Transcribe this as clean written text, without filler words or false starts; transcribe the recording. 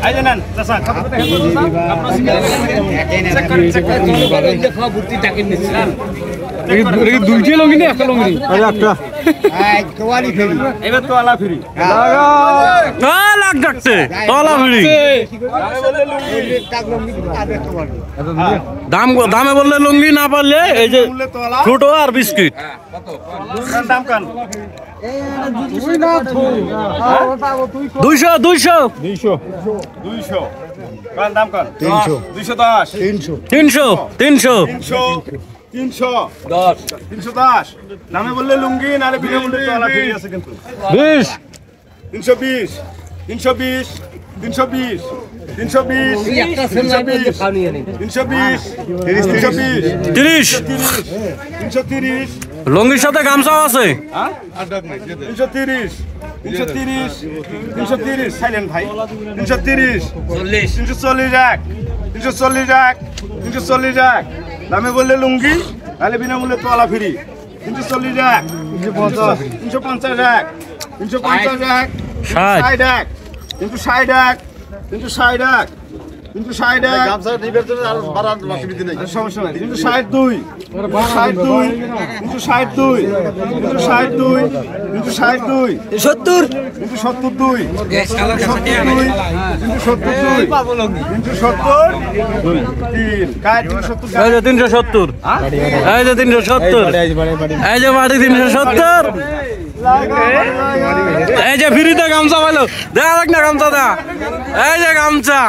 এই যে নেন চাচা কাপড় দেখো বুদ্ধি টাকা নিচ্ছেন এই দুইটা লঙ্গি না একটা লঙ্গি আরে একটা এই তোয়ালি ফেরি এবার তোয়ালা ফেরি লাগ ডাকছে তোলা ফিরি দাম দামে বললে লুঙ্গি না পারলে এই যে ফ্রুটো আর বিস্কিট দাম কান 200 কান দাম কান 210 300 310 দামে বললে লুঙ্গি নালে বিনামূল্যে তোয়ালা ফ্রি আছে কিন্তু 20 320 লুঙ্গির সাথে গামছাও আছে 330 সাইলেন্ট ভাই 340 দামে বললে লুঙ্গি তাহলে বিনামূল্যে তোয়ালা ফ্রি 340 370 এই যে 370 এই যে বাড়ি 370 এই যে ফ্রিতে গামছা পাইলো দেখা যাক না গামছা দা এই যে গামছা